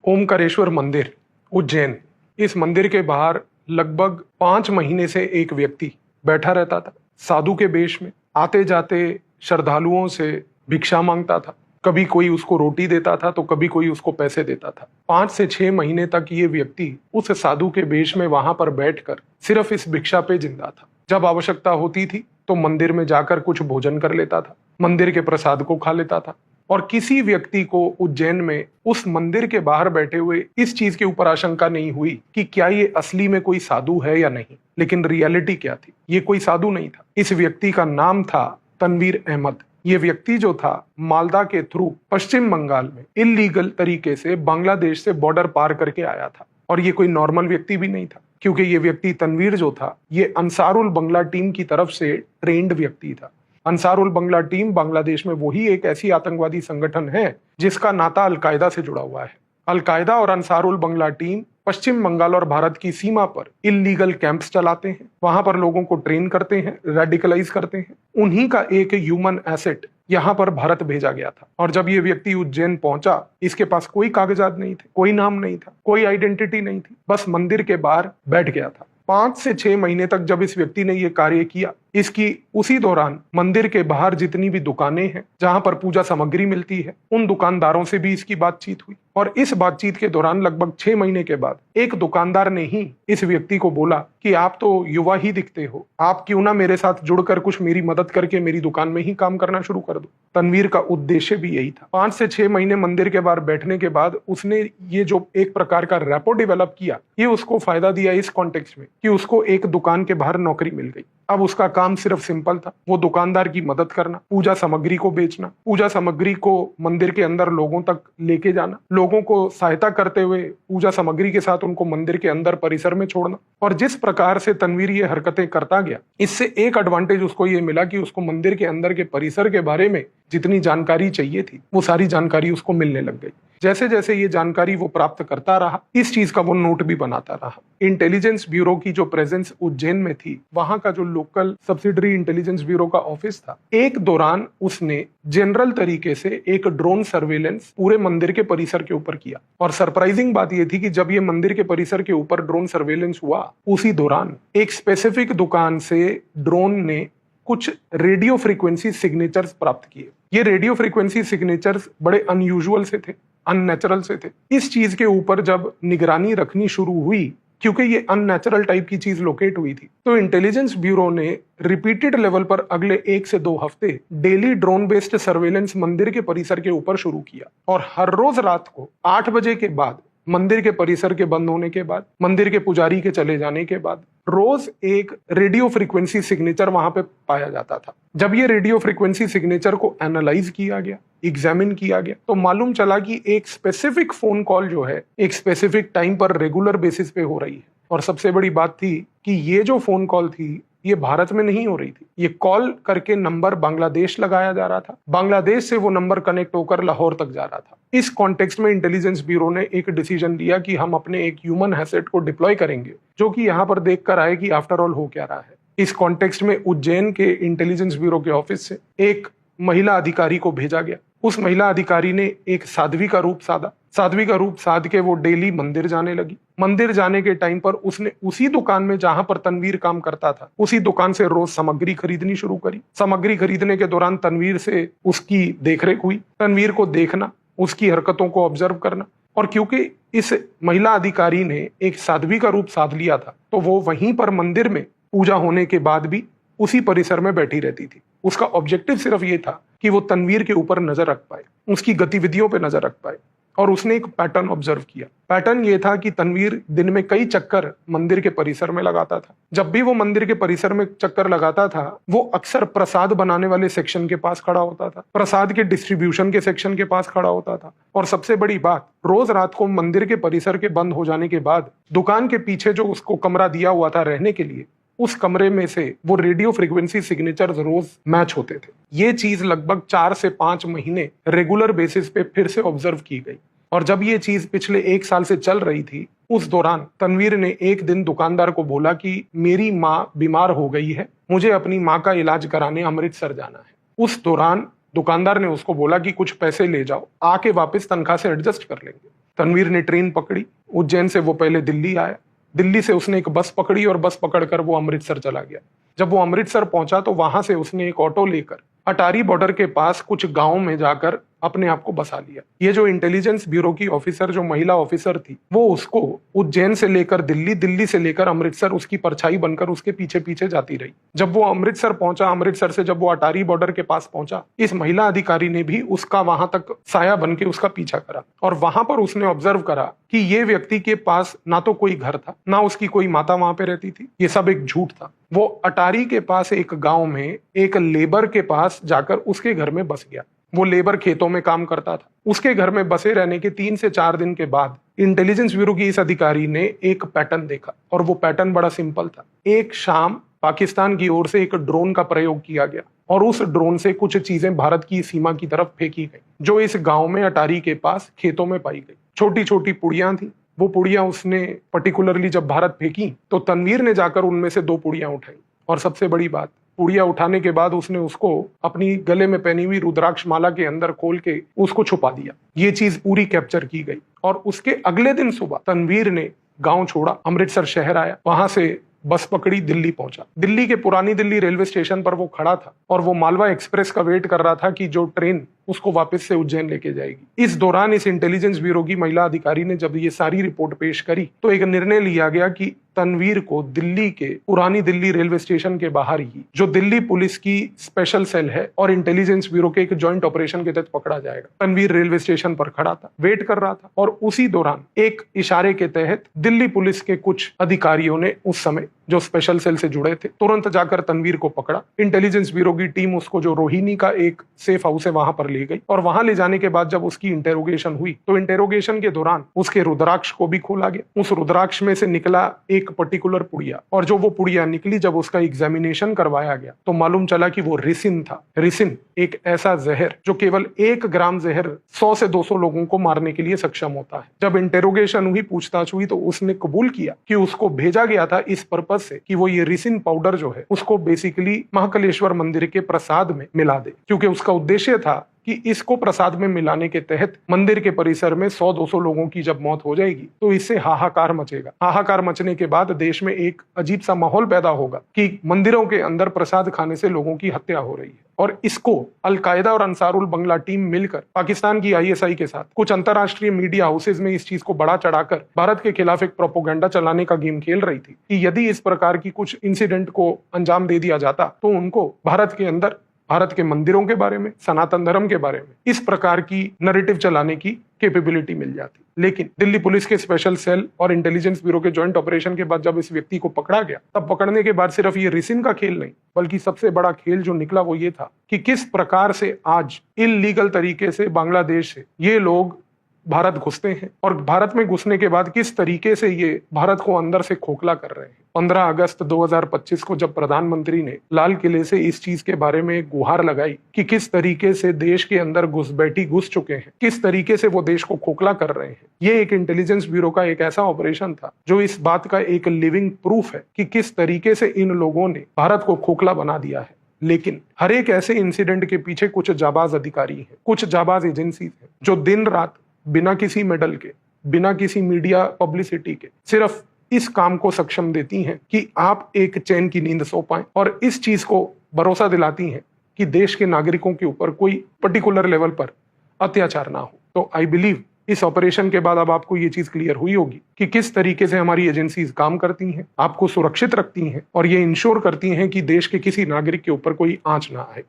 ओमकारेश्वर मंदिर, उज्जैन। इस मंदिर के बाहर लगभग 5 महीने से एक व्यक्ति बैठा रहता था, साधु के वेश में। आते जाते श्रद्धालुओं से भिक्षा मांगता था। कभी कोई उसको रोटी देता था तो कभी कोई उसको पैसे देता था। 5 से 6 महीने तक ये व्यक्ति उस साधु के वेश में वहां पर बैठकर सिर्फ इस भिक्षा पे जिंदा था। जब आवश्यकता होती थी तो मंदिर में जाकर कुछ भोजन कर लेता था, मंदिर के प्रसाद को खा लेता था। और किसी व्यक्ति को उज्जैन में उस मंदिर के बाहर बैठे हुए इस चीज के ऊपर आशंका नहीं हुई कि क्या ये असली में कोई साधु है या नहीं। लेकिन रियलिटी क्या थी? ये कोई साधु नहीं था। इस व्यक्ति का नाम था तनवीर अहमद। ये व्यक्ति जो था मालदा के थ्रू पश्चिम बंगाल में इलीगल तरीके से बांग्लादेश से बॉर्डर पार करके आया था। और ये कोई नॉर्मल व्यक्ति भी नहीं था, क्योंकि ये व्यक्ति तनवीर जो था ये अंसारुल बंगला टीम की तरफ से ट्रेंड व्यक्ति था। अंसारुल बंगला टीम बांग्लादेश में वही एक ऐसी आतंकवादी संगठन है जिसका नाता अलकायदा से जुड़ा हुआ है। अलकायदा और अंसारुल बंगला टीम पश्चिम बंगाल और भारत की सीमा पर इलीगल कैंप्स चलाते हैं, वहां पर लोगों को ट्रेन करते हैं, रेडिकलाइज करते हैं। उन्हीं का एक ह्यूमन एसेट यहाँ पर भारत भेजा गया था। और जब ये व्यक्ति उज्जैन पहुंचा, इसके पास कोई कागजात नहीं थे, कोई नाम नहीं था, कोई आइडेंटिटी नहीं थी, बस मंदिर के बाहर बैठ गया था। 5 से 6 महीने तक जब इस व्यक्ति ने ये कार्य किया, इसकी उसी दौरान मंदिर के बाहर जितनी भी दुकानें हैं जहां पर पूजा सामग्री मिलती है, उन दुकानदारों से भी इसकी बातचीत हुई। और इस बातचीत के दौरान लगभग 6 महीने के बाद एक दुकानदार ने ही इस व्यक्ति को बोला कि आप तो युवा ही दिखते हो, आप क्यों ना मेरे साथ जुड़कर कुछ मेरी मदद करके मेरी दुकान में ही काम करना शुरू कर दो। तनवीर का उद्देश्य भी यही था। 5 से 6 महीने मंदिर के बाहर बैठने के बाद उसने ये जो एक प्रकार का रैपो डेवलप किया, ये उसको फायदा दिया इस कॉन्टेक्स्ट में कि उसको एक दुकान के बाहर नौकरी मिल गई। अब उसका काम सिर्फ सिंपल था, वो दुकानदार की मदद करना, पूजा सामग्री को बेचना, पूजा सामग्री को मंदिर के अंदर लोगों तक लेके जाना, लोगों को सहायता करते हुए पूजा सामग्री के साथ उनको मंदिर के अंदर परिसर में छोड़ना। और जिस प्रकार से तनवीर ये हरकतें करता गया, इससे एक एडवांटेज उसको ये मिला कि उसको मंदिर के अंदर के परिसर के बारे में जितनी जानकारी चाहिए थी वो सारी जानकारी उसको मिलने लग गई। जैसे जैसे ये जानकारी वो प्राप्त करता रहा, इस चीज का वो नोट भी बनाता रहा। इंटेलिजेंस ब्यूरो की जो प्रेजेंस उज्जैन में थी, वहां का जो लोकल सब्सिडरी इंटेलिजेंस ब्यूरो का ऑफिस था, एक दौरान उसने जनरल तरीके से एक ड्रोन सर्वेलेंस पूरे मंदिर के परिसर के ऊपर किया। और सरप्राइजिंग बात यह थी कि जब ये मंदिर के परिसर के ऊपर ड्रोन सर्वेलेंस हुआ, उसी दौरान एक स्पेसिफिक दुकान से ड्रोन ने कुछ रेडियो फ्रीक्वेंसी सिग्नेचर्स प्राप्त किए। ये रेडियो फ्रीक्वेंसी सिग्नेचर्स बड़े अनयूजुअल से थे, अननेचुरल से थे। इस चीज के ऊपर जब निगरानी रखनी शुरू हुई, क्योंकि ये अननेचुरल टाइप की चीज लोकेट हुई थी, तो इंटेलिजेंस ब्यूरो ने रिपीटेड लेवल पर अगले 1 से 2 हफ्ते डेली ड्रोन बेस्ड सर्वेलेंस मंदिर के परिसर के ऊपर शुरू किया। और हर रोज रात को 8 बजे के बाद, मंदिर के परिसर के बंद होने के बाद, मंदिर के पुजारी के चले जाने के बाद, रोज एक रेडियो फ्रीक्वेंसी सिग्नेचर वहां पे पाया जाता था। जब ये रेडियो फ्रीक्वेंसी सिग्नेचर को एनालाइज किया गया, एग्जामिन किया गया, तो मालूम चला कि एक स्पेसिफिक फोन कॉल जो है एक स्पेसिफिक टाइम पर रेगुलर बेसिस पे हो रही है। और सबसे बड़ी बात थी कि ये जो फोन कॉल थी ये भारत में नहीं हो रही थी। ये कॉल करके नंबर बांग्लादेश लगाया जा रहा था, बांग्लादेश से वो नंबर कनेक्ट होकर लाहौर तक जा रहा था। इस कॉन्टेक्स्ट में इंटेलिजेंस ब्यूरो ने एक डिसीजन लिया कि हम अपने एक ह्यूमन एसेट को डिप्लॉय करेंगे, जो कि यहाँ पर देख कर आए कि आफ्टर ऑल हो क्या रहा है। इस कॉन्टेक्स्ट में उज्जैन के इंटेलिजेंस ब्यूरो के ऑफिस से एक महिला अधिकारी को भेजा गया। उस महिला अधिकारी ने एक साध्वी का रूप साधा। साध्वी का रूप साध के वो डेली मंदिर जाने लगी। मंदिर जाने के टाइम पर उसने उसी दुकान में जहां पर तनवीर काम करता था, उसी दुकान से रोज सामग्री खरीदनी शुरू करी। सामग्री खरीदने के दौरान तनवीर से उसकी देखरेख हुई, तनवीर को देखना, उसकी हरकतों को ऑब्जर्व करना। और क्योंकि इस महिला अधिकारी ने एक साध्वी का रूप साध लिया था, तो वो वहीं पर मंदिर में पूजा होने के बाद भी उसी परिसर में बैठी रहती थी। उसका ऑब्जेक्टिव सिर्फ ये था कि वो तनवीर के ऊपर नजर रख पाए, उसकी गतिविधियों पे नजर रख पाए। और उसने एक पैटर्न ऑब्जर्व किया। पैटर्न ये था कि तनवीर दिन में कई चक्कर मंदिर के परिसर में लगाता था। जब भी वो मंदिर के परिसर में चक्कर लगाता था, वो अक्सर प्रसाद बनाने वाले सेक्शन के पास खड़ा होता था, प्रसाद के डिस्ट्रीब्यूशन के सेक्शन के पास खड़ा होता था। और सबसे बड़ी बात, रोज रात को मंदिर के परिसर के बंद हो जाने के बाद दुकान के पीछे जो उसको कमरा दिया हुआ था रहने के लिए, उस कमरे में से वो रेडियो फ्रीक्वेंसी सिग्नेचर्स रोज मैच होते थे। ये चीज लगभग 4 से 5 महीने रेगुलर बेसिस पे फिर से ऑब्जर्व की गई। और जब ये चीज पिछले 1 साल से चल रही थी, उस दौरान तनवीर ने एक दिन दुकानदार को बोला कि मेरी माँ बीमार हो गई है, मुझे अपनी माँ का इलाज कराने अमृतसर जाना है। उस दौरान दुकानदार ने उसको बोला कि कुछ पैसे ले जाओ, आके वापस तनख्वाह से एडजस्ट कर लेंगे। तनवीर ने ट्रेन पकड़ी, उज्जैन से वो पहले दिल्ली आया, दिल्ली से उसने एक बस पकड़ी और बस पकड़कर वो अमृतसर चला गया। जब वो अमृतसर पहुंचा तो वहां से उसने एक ऑटो लेकर अटारी बॉर्डर के पास कुछ गांव में जाकर अपने आप को बसा लिया। ये जो इंटेलिजेंस ब्यूरो की ऑफिसर, जो महिला ऑफिसर थी, वो उसको उज्जैन से लेकर दिल्ली, दिल्ली से लेकर अमृतसर उसकी परछाई बनकर उसके पीछे पीछे जाती रही। जब वो अमृतसर पहुंचा, अमृतसर से जब वो अटारी बॉर्डर के पास पहुंचा, इस महिला अधिकारी ने भी उसका वहां तक साया बन के उसका पीछा करा और वहां पर उसने ऑब्जर्व करा कि ये व्यक्ति के पास ना तो कोई घर था, ना उसकी कोई माता वहां पे रहती थी। ये सब एक झूठ था। वो अटारी के पास एक गांव में एक लेबर के पास जाकर उसके घर में बस गया। वो लेबर खेतों में काम करता था। उसके घर में बसे रहने के 3 से 4 दिन के बाद इंटेलिजेंस ब्यूरो की इस अधिकारी ने एक पैटर्न देखा और वो पैटर्न बड़ा सिंपल था। एक शाम पाकिस्तान की ओर से एक ड्रोन का प्रयोग किया गया और उस ड्रोन से कुछ चीजें भारत की सीमा की तरफ फेंकी गई, जो इस गांव में अटारी के पास खेतों में पाई गई। छोटी छोटी पुड़ियां थी। वो पुड़ियां उसने पर्टिकुलरली जब भारत फेंकी तो तनवीर ने जाकर उनमें से 2 पुड़ियां उठाई और सबसे बड़ी बात, पुड़िया उठाने के बाद उसने उसको अपनी गले में पहनी हुई रुद्राक्ष माला के अंदर खोल के उसको छुपा दिया। ये चीज पूरी कैप्चर की गई और उसके अगले दिन सुबह तनवीर ने गांव छोड़ा, अमृतसर शहर आया, वहां से बस पकड़ी, दिल्ली पहुंचा। दिल्ली के पुरानी दिल्ली रेलवे स्टेशन पर वो खड़ा था और वो मालवा एक्सप्रेस का वेट कर रहा था कि जो ट्रेन उसको वापस से उज्जैन लेके जाएगी। इस दौरान इस इंटेलिजेंस ब्यूरो की महिला अधिकारी ने जब ये सारी रिपोर्ट पेश करी तो एक निर्णय लिया गया कि तनवीर को दिल्ली के पुरानी दिल्ली रेलवे स्टेशन के बाहर ही, जो दिल्ली पुलिस की स्पेशल सेल है और इंटेलिजेंस ब्यूरो के एक जॉइंट ऑपरेशन के तहत पकड़ा जाएगा। तनवीर रेलवे स्टेशन पर खड़ा था, वेट कर रहा था और उसी दौरान एक इशारे के तहत दिल्ली पुलिस के कुछ अधिकारियों ने उस समय जो स्पेशल सेल से जुड़े थे तुरंत जाकर तनवीर को पकड़ा। इंटेलिजेंस ब्यूरो की टीम उसको जो रोहिणी का एक सेफ हाउस है वहां पर ले गई और वहां ले जाने के बाद जब उसकी इंटेरोगेशन हुई तो इंटेरोगेशन के दौरान उसके रुद्राक्ष को भी खोला गया। उस रुद्राक्ष में से निकला एक पर्टिकुलर पुड़िया और जो वो पुड़िया निकली, जब उसका एग्जामिनेशन करवाया गया तो मालूम चला कि वो रिसिन था। रिसिन एक ऐसा जहर जो केवल 1 ग्राम जहर 100 से 200 लोगों को मारने के लिए सक्षम होता है। जब इंटेरोगेशन हुई, पूछताछ हुई तो उसने कबूल किया कि उसको भेजा गया था इस पर्पज से कि वो ये रिसिन पाउडर जो है उसको बेसिकली महाकालेश्वर मंदिर के प्रसाद में मिला दे, क्योंकि उसका उद्देश्य था कि इसको प्रसाद में मिलाने के तहत मंदिर के परिसर में 100-200 लोगों की जब मौत हो जाएगी तो इससे हाहाकार मचेगा। हाहाकार मचने के बाद देश में एक अजीब सा माहौल पैदा होगा कि मंदिरों के अंदर प्रसाद खाने से लोगों की हत्या हो रही है। और इसको अलकायदा और अंसारुल बंगला टीम मिलकर पाकिस्तान की ISI के साथ कुछ अंतरराष्ट्रीय मीडिया हाउसेज में इस चीज को बढ़ा चढ़ाकर भारत के खिलाफ एक प्रोपोगंडा चलाने का गेम खेल रही थी कि यदि इस प्रकार की कुछ इंसिडेंट को अंजाम दे दिया जाता तो उनको भारत के अंदर, भारत के मंदिरों के बारे में, सनातन धर्म के बारे में इस प्रकार की नैरेटिव चलाने की कैपेबिलिटी मिल जाती। लेकिन दिल्ली पुलिस के स्पेशल सेल और इंटेलिजेंस ब्यूरो के जॉइंट ऑपरेशन के बाद जब इस व्यक्ति को पकड़ा गया, तब पकड़ने के बाद सिर्फ ये रिसिन का खेल नहीं बल्कि सबसे बड़ा खेल जो निकला वो ये था कि किस प्रकार से आज इल्लीगल तरीके से बांग्लादेश से ये लोग भारत घुसते हैं और भारत में घुसने के बाद किस तरीके से ये भारत को अंदर से खोखला कर रहे हैं। 15 अगस्त 2025 को जब प्रधानमंत्री ने लाल किले से इस चीज के बारे में एक गुहार लगाई कि किस तरीके से देश के अंदर घुसपैठी घुस चुके हैं, किस तरीके से वो देश को खोखला कर रहे हैं, ये एक इंटेलिजेंस ब्यूरो का एक ऐसा ऑपरेशन था जो इस बात का एक लिविंग प्रूफ है कि किस तरीके से इन लोगों ने भारत को खोखला बना दिया है। लेकिन हर एक ऐसे इंसिडेंट के पीछे कुछ जाबाज अधिकारी हैं, कुछ जाबाज एजेंसीज हैं जो दिन रात बिना किसी मेडल के, बिना किसी मीडिया पब्लिसिटी के सिर्फ इस काम को सक्षम देती हैं कि आप एक चैन की नींद सो पाएं और इस चीज को भरोसा दिलाती हैं कि देश के नागरिकों के ऊपर कोई पर्टिकुलर लेवल पर अत्याचार ना हो। तो आई बिलीव इस ऑपरेशन के बाद अब आपको ये चीज क्लियर हुई होगी कि किस तरीके से हमारी एजेंसीज काम करती हैं, आपको सुरक्षित रखती हैं और ये इंश्योर करती हैं कि देश के किसी नागरिक के ऊपर कोई आंच ना आए।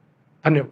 धन्यवाद।